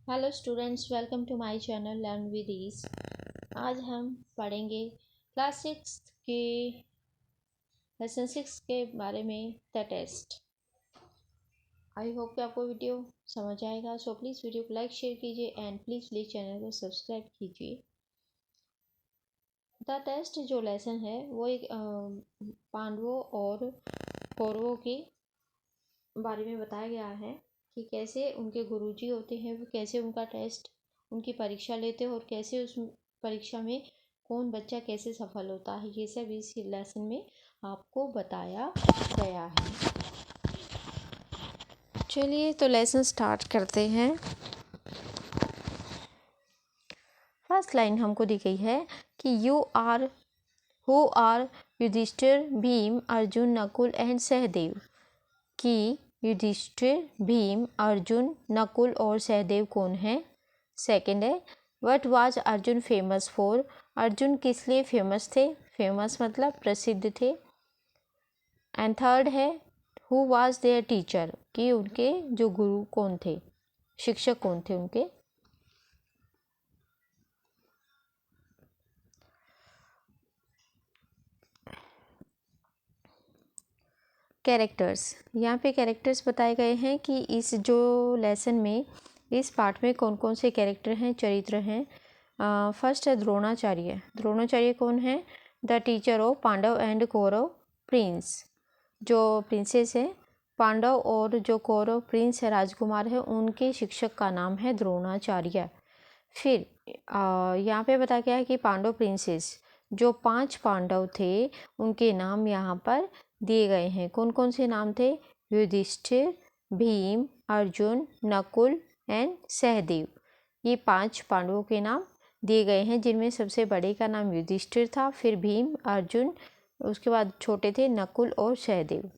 Hello students, welcome to my channel learn with ease. आज हम पढ़ेंगे क्लास 6 के लेसन 6 के बारे में द टेस्ट। आई होप कि आपको वीडियो समझ आएगा। सो प्लीज़ वीडियो को लाइक शेयर कीजिए एंड प्लीज़ चैनल को सब्सक्राइब कीजिए। द टेस्ट जो लेसन है वो एक पांडवों और कौरवों के बारे में बताया गया है कि कैसे उनके गुरुजी होते हैं, वो कैसे उनका टेस्ट उनकी परीक्षा लेते हैं और कैसे उस परीक्षा में कौन बच्चा कैसे सफल होता है, ये सब इस लेसन में आपको बताया गया है। चलिए तो लेसन स्टार्ट करते हैं। फर्स्ट लाइन हमको दी गई है कि who are Yudhishthir, Bheem, Arjun, Nakul and Sahdev. कि युधिष्ठिर, भीम, अर्जुन, नकुल और सहदेव कौन है। सेकंड है what was Arjun famous for. Arjun किस लिए फेमस थे। फेमस मतलब प्रसिद्ध थे। एंड थर्ड है हु वाज देयर टीचर, कि उनके जो गुरु कौन थे, शिक्षक कौन थे उनके। कैरेक्टर्स, यहाँ पे कैरेक्टर्स बताए गए हैं कि इस जो लेसन में इस पार्ट में कौन कौन से कैरेक्टर हैं, चरित्र हैं। फर्स्ट है द्रोणाचार्य। द्रोणाचार्य कौन है। The teacher of Pandav and Kaurav prince. जो प्रिंसेस है पांडव और जो कौरव प्रिंस है, राजकुमार है, उनके शिक्षक का नाम है द्रोणाचार्य। फिर यहाँ पे बताया गया है कि पांडव प्रिंसेस जो 5 पांडव थे उनके नाम यहाँ पर दिए गए हैं। कौन कौन से नाम थे। युधिष्ठिर, भीम, अर्जुन, नकुल एंड सहदेव। ये 5 पांडवों के नाम दिए गए हैं, जिनमें सबसे बड़े का नाम युधिष्ठिर था, फिर भीम, अर्जुन, उसके बाद छोटे थे नकुल और सहदेव।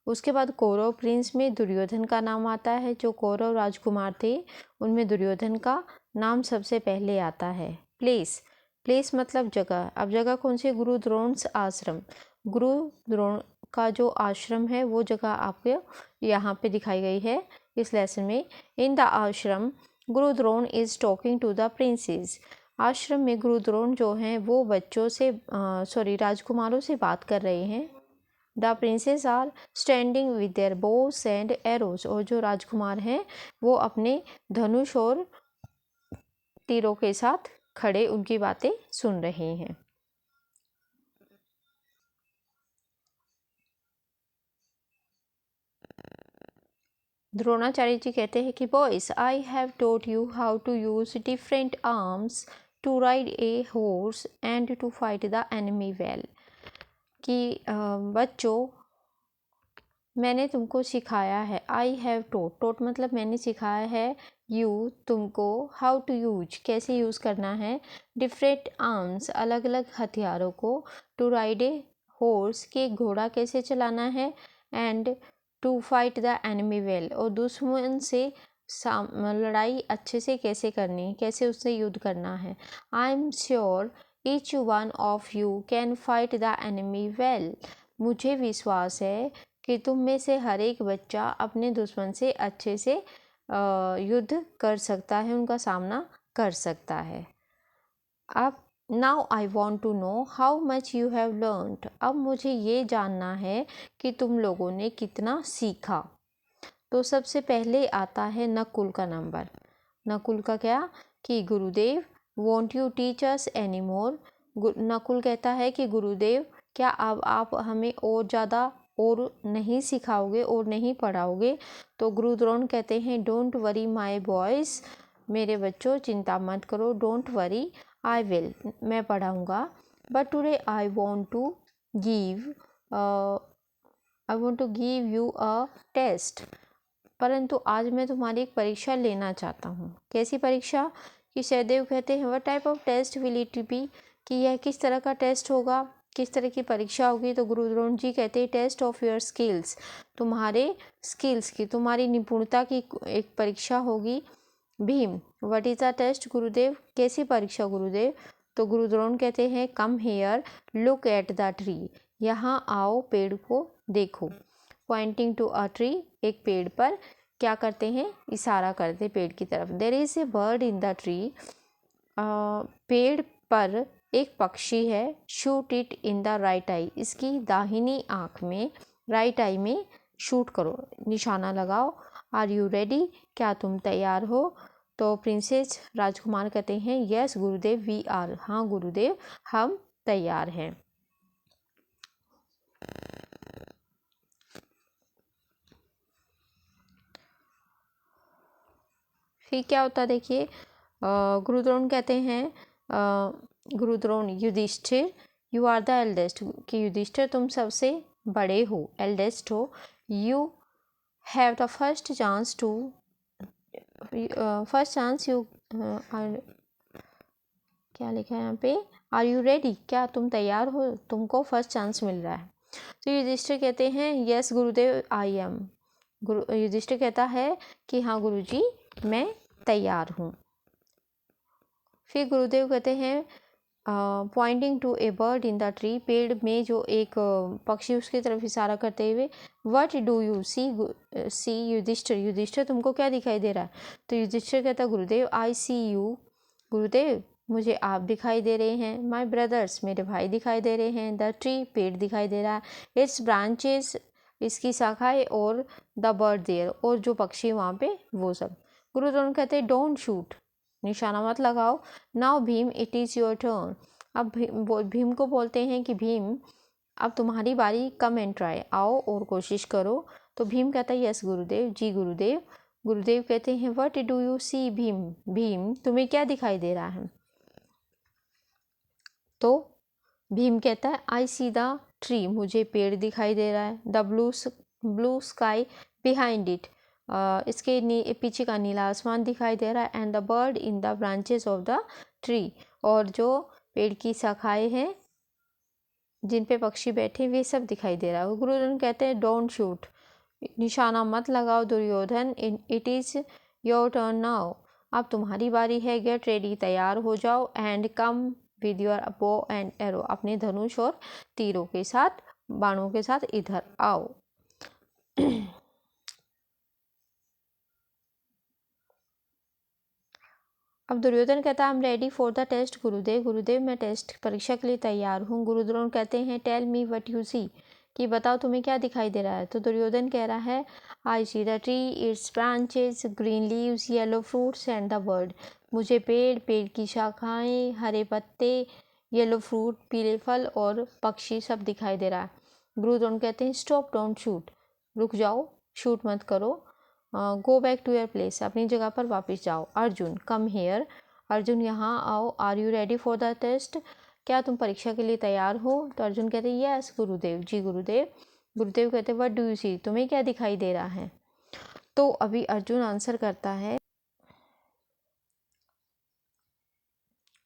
उसके बाद कौरव प्रिंस में दुर्योधन का नाम आता है। जो कौरव राजकुमार थे उनमें दुर्योधन का नाम सबसे पहले आता है। प्लेस मतलब जगह। अब जगह कौन सी। गुरु द्रोण्स आश्रम। गुरु द्रोण का जो आश्रम है वो जगह आपको यहाँ पे दिखाई गई है इस लेसन में। इन the ashram guru Drona is talking to the princes. Ashram में गुरु द्रोण जो हैं वो बच्चों से राजकुमारों से बात कर रहे हैं। The princes are standing with their bows and arrows. और जो राजकुमार हैं वो अपने धनुष और तीरों के साथ खड़े उनकी बातें सुन रहे हैं। द्रोणाचार्य जी कहते हैं कि boys, I have taught you how to use different arms to ride a horse and to fight the enemy well. कि बच्चों, मैंने तुमको सिखाया है। आई हैव टोट मतलब मैंने सिखाया है। यू तुमको, हाउ टू यूज कैसे यूज़ करना है, डिफरेंट आर्म्स अलग अलग हथियारों को, टू राइड ए हॉर्स के घोड़ा कैसे चलाना है, and to fight the enemy well और दुश्मन से लड़ाई अच्छे से कैसे करनी, कैसे उससे युद्ध करना है। I am sure each one of you can fight the enemy well. मुझे विश्वास है कि तुम में से हर एक बच्चा अपने दुश्मन से अच्छे से युद्ध कर सकता है, उनका सामना कर सकता है। अब now I want to know how much you have learned. अब मुझे ये जानना है कि तुम लोगों ने कितना सीखा। तो सबसे पहले आता है नकुल का नंबर। नकुल का क्या कि गुरुदेव want you teach us any more. Nakul कहता है कि गुरुदेव क्या अब आप हमें और ज़्यादा और नहीं सिखाओगे और नहीं पढ़ाओगे। तो गुरु द्रोण कहते हैं डोंट वरी माय बॉयज़। मेरे बच्चों चिंता मत करो। डोंट वरी आई विल, मैं पढ़ाऊँगा। But today I want to give you a test. परंतु आज मैं तुम्हारी एक परीक्षा लेना चाहता हूँ। कैसी परीक्षा। कि सहदेव कहते हैं what type of test will it be, कि यह किस तरह का टेस्ट होगा, किस तरह की परीक्षा होगी। तो गुरु द्रोण जी कहते हैं टेस्ट ऑफ योर स्किल्स, तुम्हारे स्किल्स की, तुम्हारी निपुणता की एक परीक्षा होगी। Bhima what is the test Gurudev, कैसी परीक्षा गुरुदेव। तो गुरु द्रोण कहते हैं come here look at the tree, यहाँ आओ पेड़ को देखो। पॉइंटिंग टू अ ट्री, एक पेड़ पर क्या करते हैं, इशारा करते पेड़ की तरफ। There is a bird in the tree, पेड़ पर एक पक्षी है। Shoot it in the right eye, इसकी दाहिनी आँख में, राइट आई में शूट करो, निशाना लगाओ। आर यू रेडी, क्या तुम तैयार हो? तो प्रिंसेस राजकुमार कहते हैं यस गुरुदेव वी आर, हाँ गुरुदेव हम तैयार हैं। फिर क्या होता है देखिए, गुरुद्रोण कहते हैं, Gurudrona Yudhishthir you are the eldest, कि युधिष्ठिर तुम सबसे बड़े हो, एल्डेस्ट हो। You have the first chance to, first chance you, क्या लिखा है यहाँ पे, आर यू रेडी, क्या तुम तैयार हो, तुमको फर्स्ट चांस मिल रहा है। तो युधिष्ठिर कहते हैं yes Gurudev I am, Yudhishthir कहता है कि हाँ गुरुजी मैं तैयार हूँ। फिर गुरुदेव कहते हैं pointing to a bird in the tree, पेड़ में जो एक पक्षी उसकी तरफ इशारा करते हुए, व्हाट डू यू सी युधिष्ठिर, युधिष्ठिर तुमको क्या दिखाई दे रहा है? तो युधिष्ठिर कहता गुरुदेव आई सी यू, गुरुदेव मुझे आप दिखाई दे रहे हैं। माई ब्रदर्स, मेरे भाई दिखाई दे रहे हैं। द ट्री, पेड़ दिखाई दे रहा है। इट्स ब्रांचेस, इसकी शाखाएं, और द बर्ड देयर, और जो पक्षी वहाँ पे वो सब। गुरु द्रोण कहते हैं डोंट शूट, निशाना मत लगाओ। Now Bhim it is your turn, अब भीम को बोलते हैं कि भीम अब तुम्हारी बारी, कम एंड ट्राई, आओ और कोशिश करो। तो भीम कहता है यस गुरुदेव, जी गुरुदेव। गुरुदेव कहते हैं व्हाट डू यू सी भीम, भीम तुम्हें क्या दिखाई दे रहा है? तो भीम कहता है आई सी द ट्री, मुझे पेड़ दिखाई दे रहा है। The blue sky behind it, इसके पीछे का नीला आसमान दिखाई दे रहा है। And the bird in the branches of the tree, और जो पेड़ की शाखाएं हैं जिन पे पक्षी बैठे वे सब दिखाई दे रहा है। गुरुजन कहते हैं डोंट शूट, निशाना मत लगाओ Duryodhan. It is your turn now, अब तुम्हारी बारी है। गेट रेडी, तैयार हो जाओ। And come with your bow and arrow, अपने धनुष और तीरों के साथ, बाणों के साथ इधर आओ। अब दुर्योधन कहता है I am ready for the test Gurudev, Gurudev मैं टेस्ट परीक्षा के लिए तैयार हूँ। गुरुद्रोण कहते हैं tell me what you see, कि बताओ तुम्हें क्या दिखाई दे रहा है। तो दुर्योधन कह रहा है I see the tree, its branches, green leaves, yellow fruits and the bird, मुझे पेड़ की शाखाएं, हरे पत्ते, येलो फ्रूट, पीले फल और पक्षी सब दिखाई दे रहा है। गुरुद्रोण कहते हैं स्टॉप डोंट शूट, रुक जाओ, शूट मत करो। Go back to your place, अपनी जगह पर वापस जाओ। अर्जुन कम हेयर, अर्जुन यहाँ आओ। Are you ready for the test, क्या तुम परीक्षा के लिए तैयार हो? तो अर्जुन कहते हैं यस गुरुदेव, जी गुरुदेव। गुरुदेव कहते हैं व्हाट डू यू सी, तुम्हें क्या दिखाई दे रहा है? तो अभी अर्जुन आंसर करता है,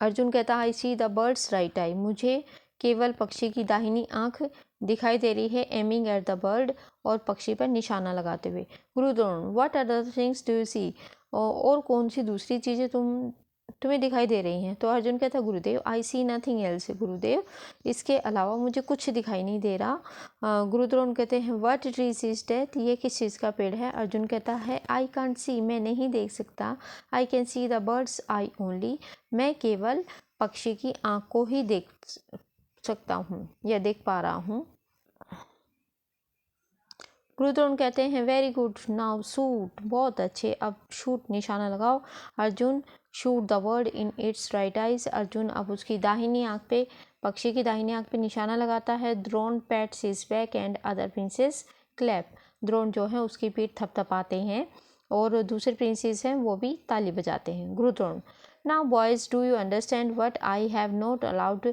अर्जुन कहता है I see the bird's right eye, मुझे केवल पक्षी की दाहिनी आंख दिखाई दे रही है। एमिंग एट द बर्ड, और पक्षी पर निशाना लगाते हुए। Gurudrona what other things do you see, और कौन सी दूसरी चीज़ें तुम्हें दिखाई दे रही हैं? तो अर्जुन कहता है गुरुदेव आई सी नथिंग एल्स, गुरुदेव इसके अलावा मुझे कुछ दिखाई नहीं दे रहा। गुरुद्रोण कहते हैं व्हाट ट्रीज इज डेथ, ये किस चीज़ का पेड़ है? अर्जुन कहता है आई कांट सी, मैं नहीं देख सकता। I can see the birds I only, मैं केवल पक्षी की आँख को ही देख सकता हूँ या देख पा रहा हूँ। गुरुद्रोण कहते हैं वेरी गुड नाउ शूट, बहुत अच्छे, अब शूट निशाना लगाओ। Arjun shoot the bird in its right eyes, Arjun अब उसकी दाहिनी आँख पे, पक्षी की दाहिनी आँख पे निशाना लगाता है। Drona pats his back and other princes clap, Drona जो है उसकी पीठ थपथपाते हैं और दूसरे प्रिंसेस हैं वो भी ताली बजाते हैं। Gurudrona now boys do you understand what I have not allowed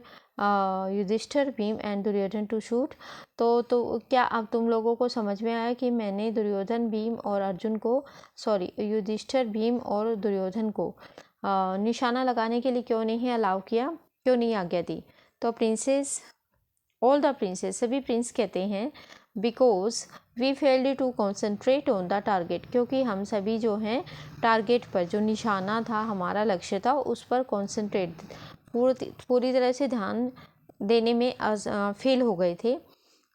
Yudhishthir Bhima and Duryodhan to shoot, तो क्या अब तुम लोगों को समझ में आया कि मैंने दुर्योधन भीम और अर्जुन को, सॉरी युधिष्ठिर भीम और दुर्योधन को निशाना लगाने के लिए क्यों नहीं अलाउ किया, क्यों नहीं आज्ञा दी? तो प्रिंसेस, ऑल द प्रिंसेस, सभी प्रिंस कहते हैं because we failed to concentrate on the target, क्योंकि हम सभी जो हैं टारगेट पर, जो निशाना था, हमारा लक्ष्य था, उस पर कॉन्सेंट्रेट, पूरी तरह से ध्यान देने में फेल हो गए थे,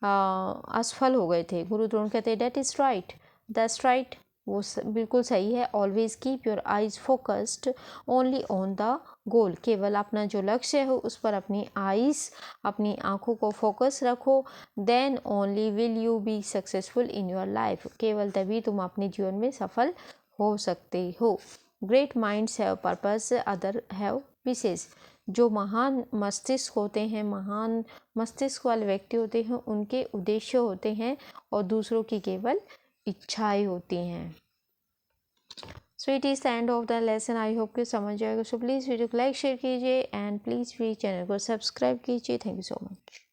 असफल हो गए थे। गुरुद्रोण कहते हैं that is right, that's right, वो बिल्कुल सही है। Always keep your eyes focused only on the goal. केवल अपना जो लक्ष्य है उस पर अपनी आइज, अपनी आंखों को फोकस रखो। Then only will you be successful in your life. केवल तभी तुम अपने जीवन में सफल हो सकते हो। Great minds have purpose, other have wishes. जो महान मस्तिष्क होते हैं, महान मस्तिष्क वाले व्यक्ति होते हैं, उनके उद्देश्य होते हैं और दूसरों की केवल इच्छाएं होती हैं। So it is the end of the lesson. I hope कि समझ जाएगा। सो प्लीज़ वीडियो को लाइक शेयर कीजिए एंड प्लीज़ भी चैनल को सब्सक्राइब कीजिए। Thank you so much.